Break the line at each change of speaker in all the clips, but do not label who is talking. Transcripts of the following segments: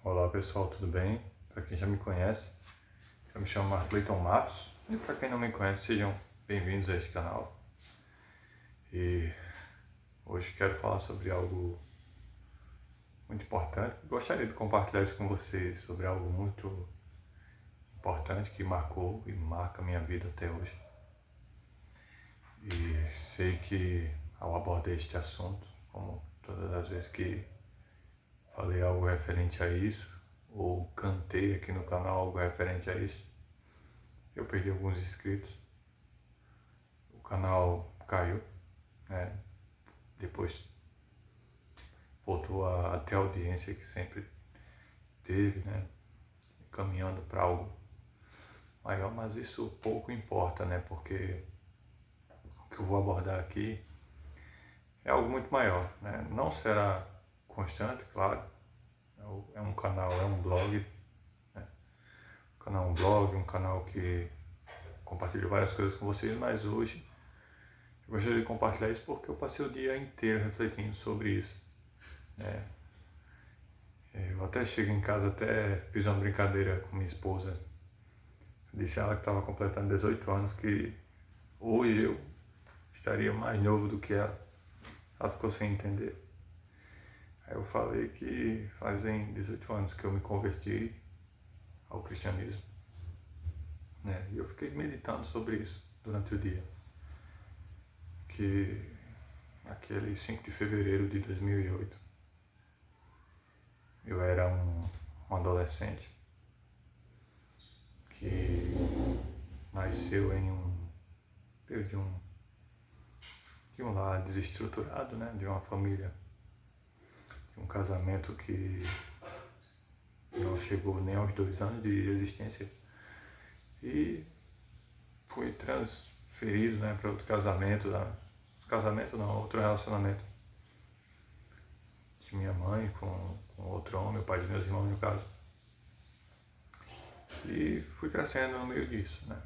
Olá pessoal, tudo bem? Para quem já me conhece, eu me chamo Marcleiton Matos e para quem não me conhece, sejam bem-vindos a este canal. E hoje quero falar sobre algo muito importante. Gostaria de compartilhar isso com vocês sobre algo muito importante que marcou e marca a minha vida até hoje. E sei que ao abordar este assunto, como todas as vezes que falei algo referente a isso, ou cantei aqui no canal algo referente a isso, eu perdi alguns inscritos, o canal caiu, né? Depois voltou a ter a audiência que sempre teve, né? Caminhando para algo maior, mas isso pouco importa, né? Porque o que eu vou abordar aqui é algo muito maior, né? Não será constante, claro, é um canal, é um blog, né? Um canal é um blog, um canal que compartilho várias coisas com vocês, mas hoje eu gostaria de compartilhar isso porque eu passei o dia inteiro refletindo sobre isso, né? Eu até cheguei em casa, até fiz uma brincadeira com minha esposa. Disse a ela que estava completando 18 anos, que hoje eu estaria mais novo do que ela. Ela ficou sem entender. Aí eu falei que fazem 18 anos que eu me converti ao cristianismo, né? E eu fiquei meditando sobre isso durante o dia. Que aquele 5 de fevereiro de 2008, eu era um adolescente que nasceu em de um lar desestruturado, né? De uma família, de um casamento que não chegou nem aos 2 anos de existência, e fui transferido, né, para outro casamento, outro relacionamento de minha mãe com outro homem, o pai de meus irmãos no caso, e fui crescendo no meio disso, né?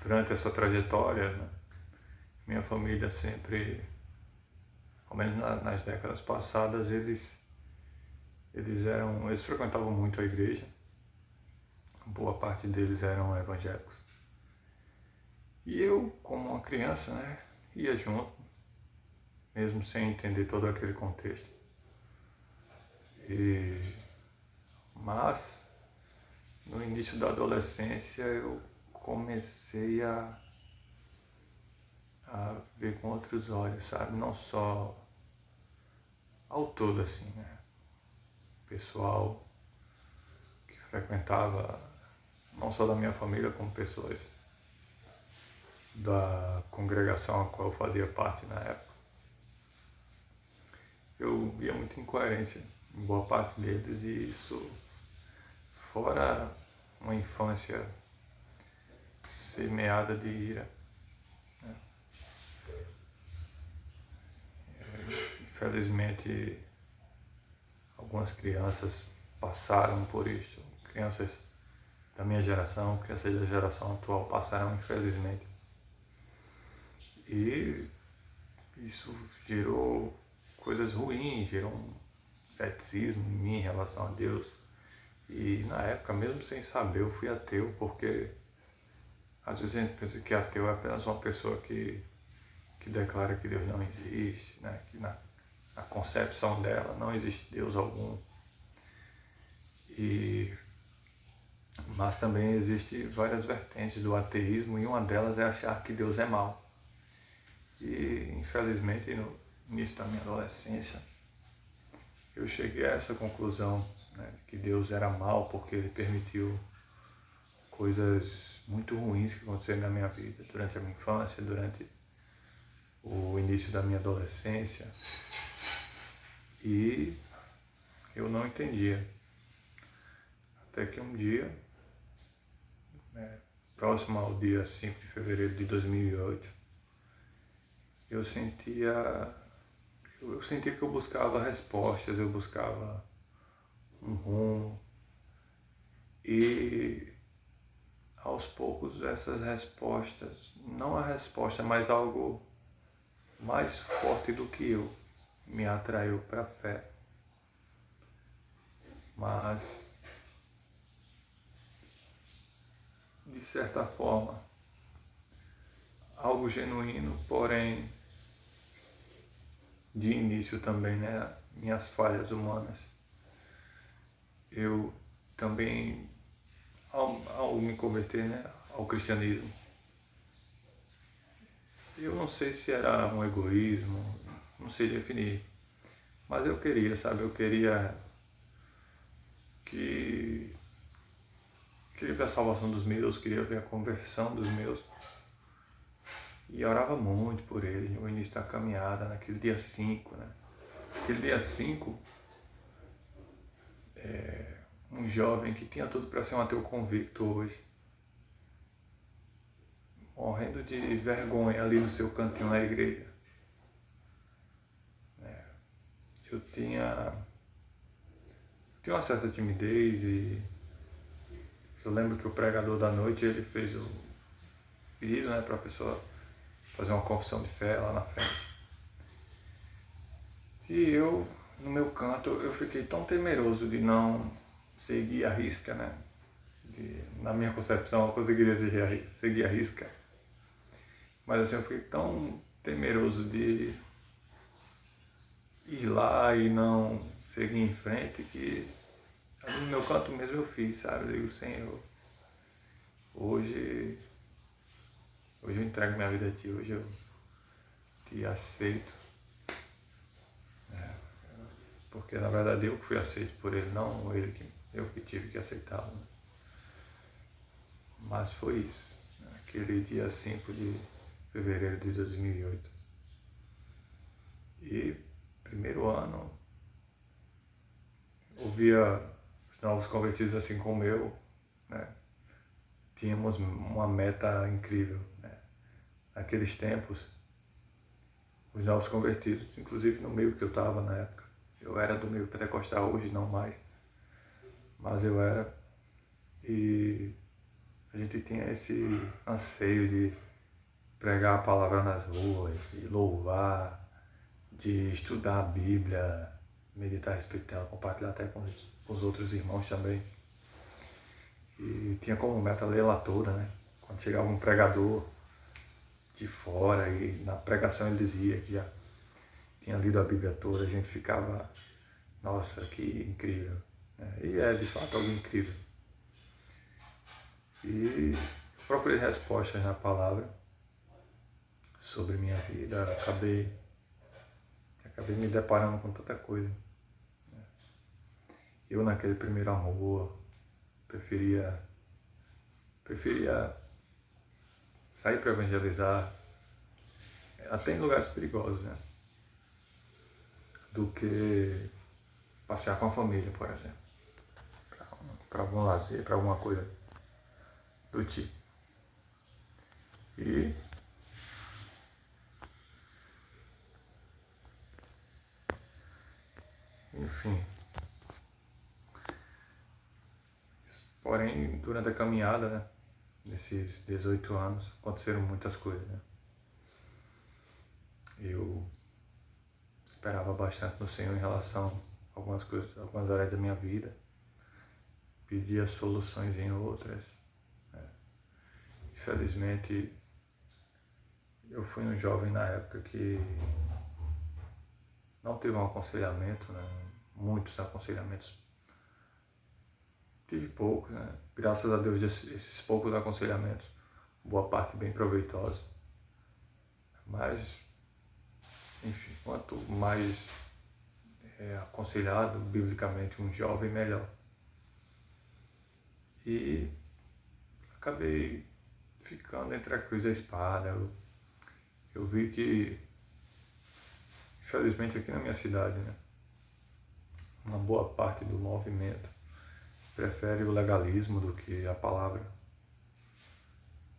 Durante essa trajetória, né, minha família sempre, ao menos nas décadas passadas, eles frequentavam muito a igreja. Boa parte deles eram evangélicos. E eu, como uma criança, né, ia junto, mesmo sem entender todo aquele contexto. Mas, no início da adolescência, eu comecei a ver com outros olhos, sabe? Não só ao todo, assim, né? Pessoal que frequentava, não só da minha família, como pessoas da congregação a qual eu fazia parte na época. Eu via muita incoerência em boa parte deles, e isso, fora uma infância semeada de ira, né? Infelizmente, algumas crianças passaram por isso, crianças da minha geração, crianças da geração atual passaram, infelizmente. E isso gerou coisas ruins, gerou um ceticismo em mim em relação a Deus. E na época, mesmo sem saber, eu fui ateu, porque às vezes a gente pensa que ateu é apenas uma pessoa que declara que Deus não existe, né? Que na concepção dela não existe Deus algum. Mas também existem várias vertentes do ateísmo, e uma delas é achar que Deus é mau. E infelizmente, no início da minha adolescência, eu cheguei a essa conclusão, né, que Deus era mau porque Ele permitiu coisas muito ruins que aconteceram na minha vida, durante a minha infância, durante o início da minha adolescência, e eu não entendia. Até que um dia, né, próximo ao dia 5 de fevereiro de 2008, eu sentia que eu buscava respostas, eu buscava um rumo, e aos poucos essas respostas, não a resposta, mas algo mais forte do que eu, me atraiu para a fé. mas de certa forma algo genuíno, porém de início também, né, minhas falhas humanas. Eu também, ao me converter, né, ao cristianismo, eu não sei se era um egoísmo, não sei definir, mas eu queria, sabe, eu queria ver a salvação dos meus, queria ver a conversão dos meus, e orava muito por eles no início da caminhada, naquele dia 5, né? Aquele dia 5, um jovem que tinha tudo para ser um ateu convicto hoje, morrendo de vergonha ali no seu cantinho na igreja. Eu tinha uma certa timidez e eu lembro que o pregador da noite, ele fez o pedido, né, para a pessoa fazer uma confissão de fé lá na frente. E eu, no meu canto, eu fiquei tão temeroso de não seguir a risca, né? Na minha concepção, eu conseguiria seguir a risca. Mas assim, eu fiquei tão temeroso de ir lá e não seguir em frente que ali no meu canto mesmo eu fiz, sabe? Eu digo, Senhor, hoje eu entrego minha vida a Ti, hoje eu Te aceito. Porque na verdade eu que fui aceito por Ele, não eu que tive que aceitá-lo. Né? Mas foi isso, né? Aquele dia 5 de fevereiro de 2008. E primeiro ano, ouvia os novos convertidos assim como eu, né? Tínhamos uma meta incrível, né? Naqueles tempos, os novos convertidos, inclusive no meio que eu estava na época, eu era do meio pentecostal, hoje não mais, mas eu era, e a gente tinha esse anseio de pregar a palavra nas ruas, de louvar, de estudar a Bíblia, meditar a respeito dela, compartilhar até com os outros irmãos também. E tinha como meta ler ela toda, né? Quando chegava um pregador de fora e na pregação ele dizia que já tinha lido a Bíblia toda, a gente ficava, nossa, que incrível. Né? E é de fato algo incrível. E eu procurei respostas na palavra sobre minha vida, acabei me deparando com tanta coisa. Eu naquele primeiro amor preferia sair para evangelizar, até em lugares perigosos, né? Do que passear com a família, por exemplo, para algum lazer, para alguma coisa do tipo. E enfim, porém durante a caminhada, né, nesses 18 anos, aconteceram muitas coisas, né? Eu esperava bastante no Senhor em relação a algumas coisas, algumas áreas da minha vida, pedia soluções em outras. Né? Infelizmente, eu fui um jovem na época que não teve um aconselhamento, né? Muitos aconselhamentos. Tive poucos, né? Graças a Deus, esses poucos aconselhamentos, boa parte bem proveitosa. Mas, enfim, quanto mais aconselhado biblicamente um jovem, melhor. E acabei ficando entre a cruz e a espada. Eu vi que, infelizmente aqui na minha cidade, né, uma boa parte do movimento prefere o legalismo do que a palavra.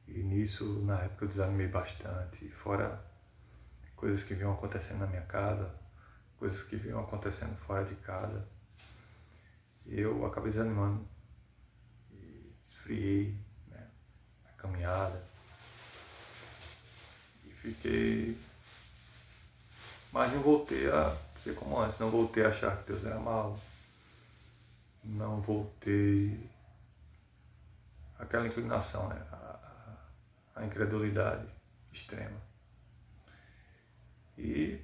E nisso, na época, eu desanimei bastante. Fora coisas que vinham acontecendo na minha casa, coisas que vinham acontecendo fora de casa, eu acabei desanimando e esfriei, né, a caminhada e fiquei, mas não voltei a ser como antes, não voltei a achar que Deus era mau, não voltei àquela inclinação, né? A incredulidade extrema. E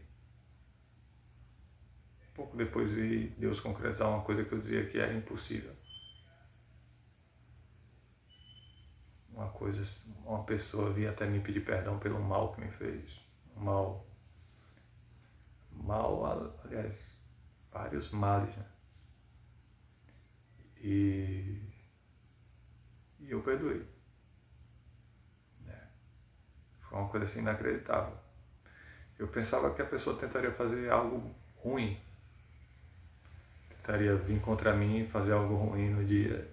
pouco depois vi Deus concretizar uma coisa que eu dizia que era impossível. Uma pessoa vinha até me pedir perdão pelo mal que me fez. Aliás, vários males, né? E eu perdoei, né? Foi uma coisa assim inacreditável. Eu pensava que a pessoa tentaria fazer algo ruim, tentaria vir contra mim e fazer algo ruim no dia.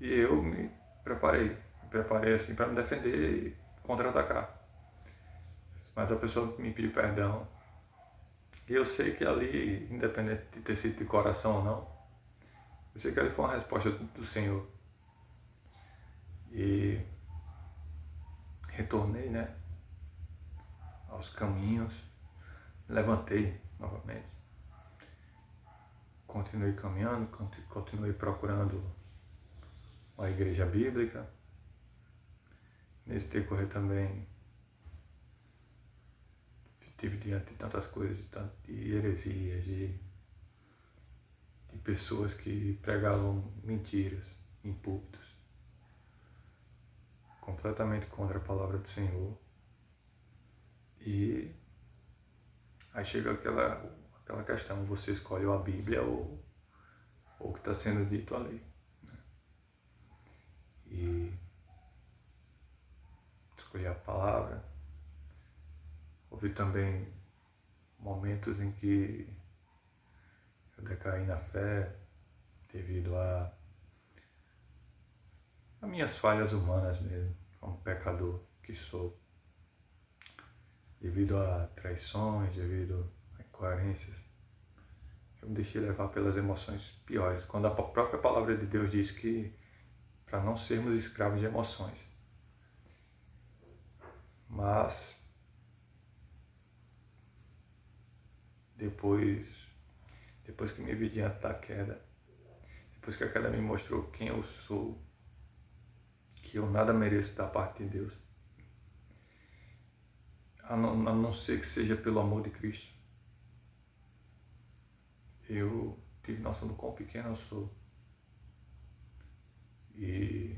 E eu me preparei assim para me defender e contra-atacar. Mas a pessoa me pediu perdão. E eu sei que ali, independente de ter sido de coração ou não, eu sei que ali foi uma resposta do Senhor. E retornei, né, aos caminhos, levantei novamente, continuei caminhando, continuei procurando uma igreja bíblica. Nesse decorrer também estive diante de tantas coisas, de heresias, de pessoas que pregavam mentiras em púlpitos, completamente contra a palavra do Senhor. E aí chega aquela questão, você escolhe a Bíblia ou o que está sendo dito ali, né? E escolhi a palavra. Houve também momentos em que eu decaí na fé devido a minhas falhas humanas mesmo, como pecador que sou, devido a traições, devido a incoerências. Eu me deixei levar pelas emoções piores, quando a própria palavra de Deus diz que para não sermos escravos de emoções. Mas depois que me vi diante da queda, depois que a queda me mostrou quem eu sou, que eu nada mereço da parte de Deus, a não ser que seja pelo amor de Cristo, eu tive noção do quão pequeno eu sou. E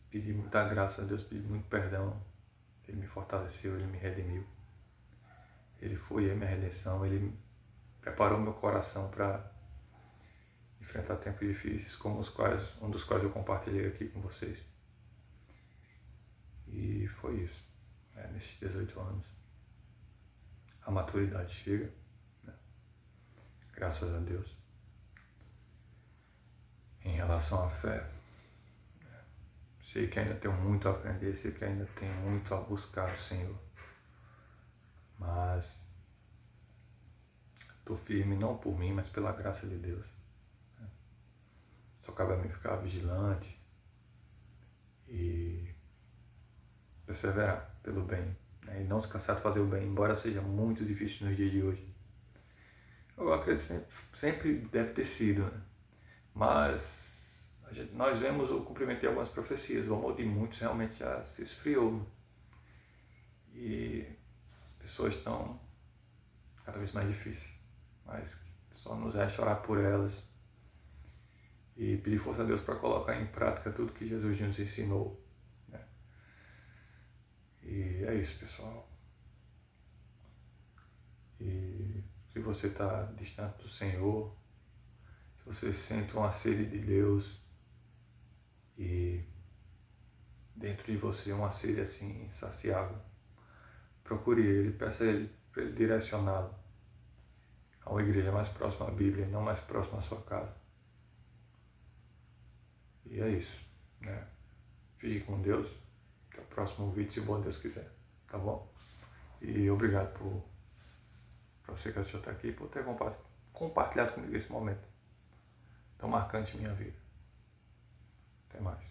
pedi muita graça a Deus, pedi muito perdão. Ele me fortaleceu, Ele me redimiu. Ele foi a minha redenção, Ele preparou meu coração para enfrentar tempos difíceis, como um dos quais eu compartilhei aqui com vocês. E foi isso, né? Nesses 18 anos. A maturidade chega, né? Graças a Deus. Em relação à fé, sei que ainda tenho muito a aprender, sei que ainda tenho muito a buscar o Senhor. Mas estou firme não por mim, mas pela graça de Deus. Só cabe a mim ficar vigilante e perseverar pelo bem, né? E não se cansar de fazer o bem, embora seja muito difícil nos dias de hoje. Eu acredito que sempre deve ter sido, né? Mas nós vemos o cumprimento de algumas profecias. O amor de muitos realmente já se esfriou, né? E as pessoas estão cada vez mais difíceis. Mas só nos resta orar por elas e pedir força a Deus para colocar em prática tudo que Jesus nos ensinou, né? E é isso, pessoal. E se você está distante do Senhor, se você sente uma sede de Deus e dentro de você uma sede assim insaciável, procure Ele, peça a Ele para Ele direcioná-lo a uma igreja mais próxima à Bíblia e não mais próxima à sua casa. E é isso, né? Fique com Deus. Até o próximo vídeo, se bom Deus quiser. Tá bom? E obrigado por você que assistiu até aqui, por ter compartilhado comigo esse momento tão marcante em minha vida. Até mais.